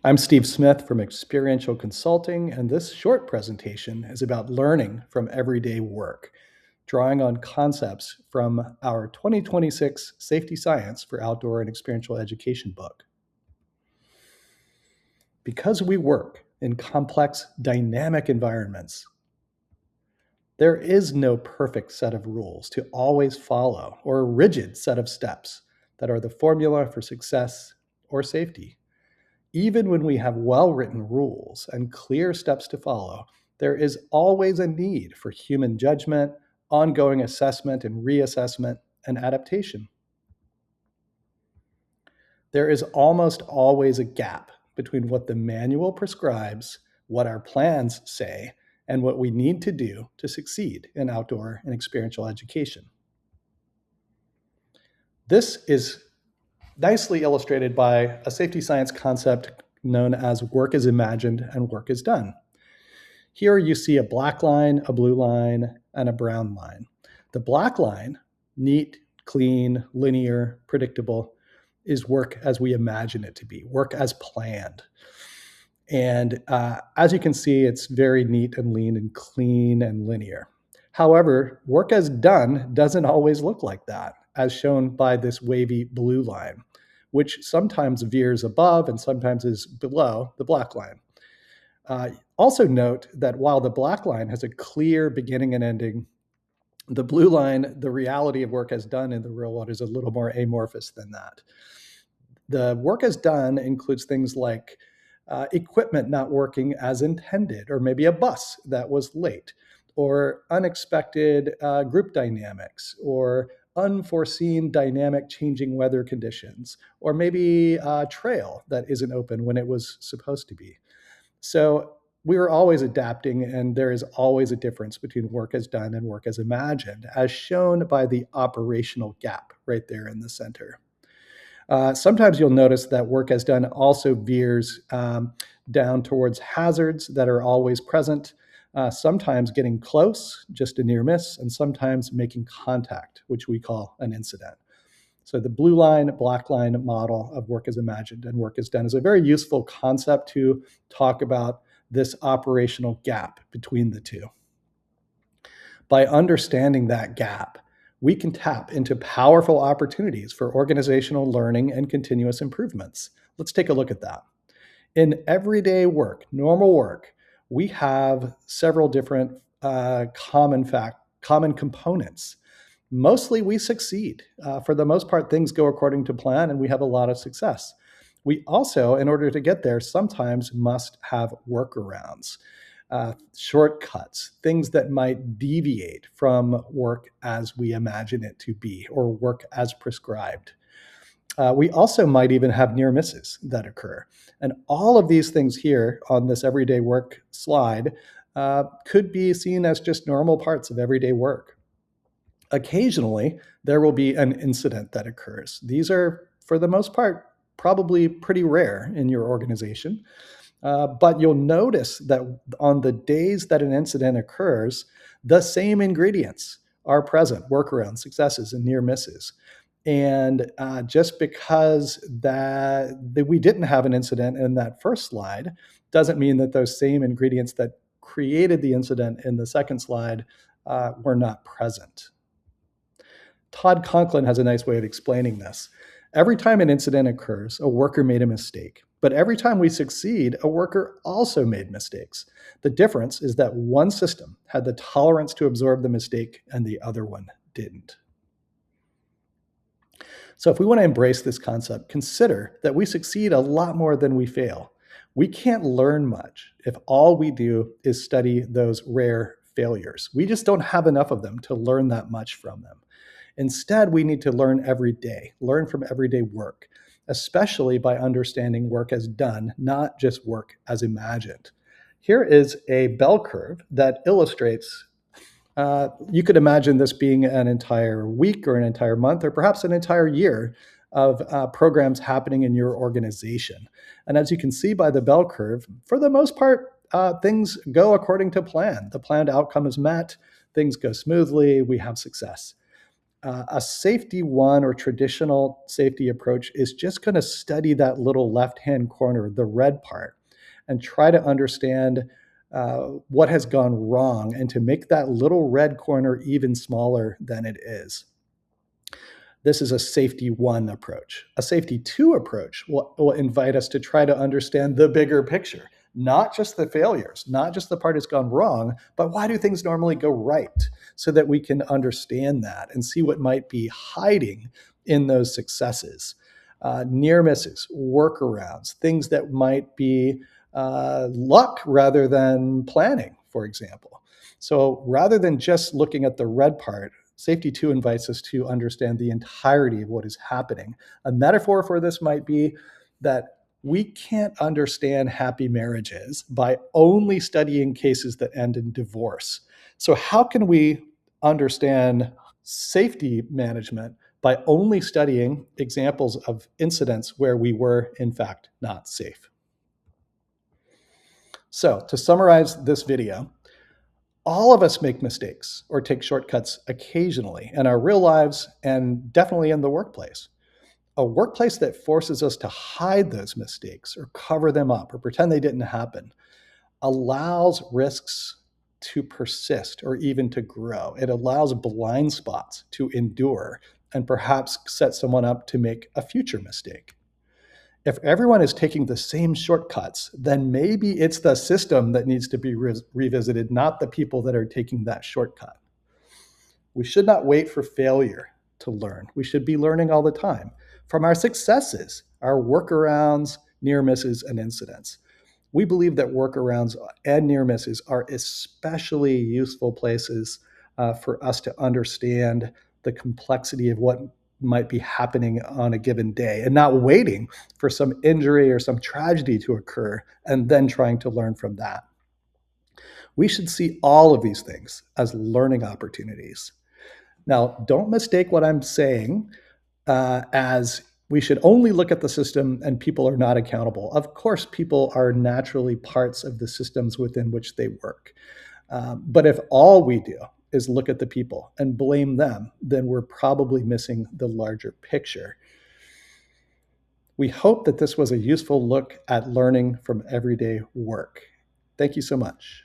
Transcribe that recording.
I'm Steve Smith from Experiential Consulting, and this short presentation is about learning from everyday work, drawing on concepts from our 2026 Safety Science for Outdoor and Experiential Education book. Because we work in complex, dynamic environments, there is no perfect set of rules to always follow or a rigid set of steps that are the formula for success or safety. Even when we have well-written rules and clear steps to follow, there is always a need for human judgment, ongoing assessment and reassessment, and adaptation. There is almost always a gap between what the manual prescribes, what our plans say, and what we need to do to succeed in outdoor and experiential education. This is nicely illustrated by a safety science concept known as work is imagined and work is done. Here you see a black line, a blue line, and a brown line. The black line, neat, clean, linear, predictable, is work as we imagine it to be, work as planned. And as you can see, it's very neat and lean and clean and linear. However, work as done doesn't always look like that, as shown by this wavy blue line, which sometimes veers above and sometimes is below the black line. Also note that while the black line has a clear beginning and ending, the blue line, the reality of work as done in the real world, is a little more amorphous than that. The work as done includes things like equipment not working as intended, or maybe a bus that was late, or unexpected group dynamics, or unforeseen dynamic changing weather conditions, or maybe a trail that isn't open when it was supposed to be. So we are always adapting, and there is always a difference between work as done and work as imagined, as shown by the operational gap right there in the center. Sometimes you'll notice that work as done also veers down towards hazards that are always present, sometimes getting close, just a near miss, and sometimes making contact, which we call an incident. So the blue line, black line model of work as imagined and work as done is a very useful concept to talk about this operational gap between the two. By understanding that gap, we can tap into powerful opportunities for organizational learning and continuous improvements. Let's take a look at that. In everyday work, normal work, we have several different common components. Mostly we succeed. For the most part, things go according to plan and we have a lot of success. We also, in order to get there, sometimes must have workarounds, shortcuts, things that might deviate from work as we imagine it to be or work as prescribed. We also might even have near misses that occur. And all of these things here on this everyday work slide could be seen as just normal parts of everyday work. Occasionally, there will be an incident that occurs. These are, for the most part, probably pretty rare in your organization. But you'll notice that on the days that an incident occurs, the same ingredients are present: workarounds, successes, and near misses. And just because that we didn't have an incident in that first slide doesn't mean that those same ingredients that created the incident in the second slide were not present. Todd Conklin has a nice way of explaining this. Every time an incident occurs, a worker made a mistake. But every time we succeed, a worker also made mistakes. The difference is that one system had the tolerance to absorb the mistake and the other one didn't. So if we want to embrace this concept, consider that we succeed a lot more than we fail. We can't learn much if all we do is study those rare failures. We just don't have enough of them to learn that much from them. Instead, we need to learn every day, learn from everyday work, especially by understanding work as done, not just work as imagined. Here is a bell curve that illustrates, you could imagine this being an entire week or an entire month or perhaps an entire year of programs happening in your organization. And as you can see by the bell curve, for the most part, things go according to plan. The planned outcome is met, things go smoothly, we have success. A safety one or traditional safety approach is just going to study that little left-hand corner, the red part, and try to understand what has gone wrong and to make that little red corner even smaller than it is. This is a safety one approach. A safety two approach will invite us to try to understand the bigger picture, not just the failures, not just the part that's gone wrong, but why do things normally go right so that we can understand that and see what might be hiding in those successes. Near misses, workarounds, things that might be luck rather than planning, for example. So rather than just looking at the red part, Safety 2 invites us to understand the entirety of what is happening. A metaphor for this might be that we can't understand happy marriages by only studying cases that end in divorce. So, how can we understand safety management by only studying examples of incidents where we were, in fact, not safe? So, to summarize this video, all of us make mistakes or take shortcuts occasionally in our real lives and definitely in the workplace. A workplace that forces us to hide those mistakes or cover them up or pretend they didn't happen allows risks to persist or even to grow. It allows blind spots to endure and perhaps set someone up to make a future mistake. If everyone is taking the same shortcuts, then maybe it's the system that needs to be revisited, not the people that are taking that shortcut. We should not wait for failure to learn. We should be learning all the time from our successes, our workarounds, near misses, and incidents. We believe that workarounds and near misses are especially useful places for us to understand the complexity of what might be happening on a given day and not waiting for some injury or some tragedy to occur and then trying to learn from that. We should see all of these things as learning opportunities. Now, don't mistake what I'm saying as we should only look at the system and people are not accountable. Of course, people are naturally parts of the systems within which they work. But if all we do is look at the people and blame them, then we're probably missing the larger picture. We hope that this was a useful look at learning from everyday work. Thank you so much.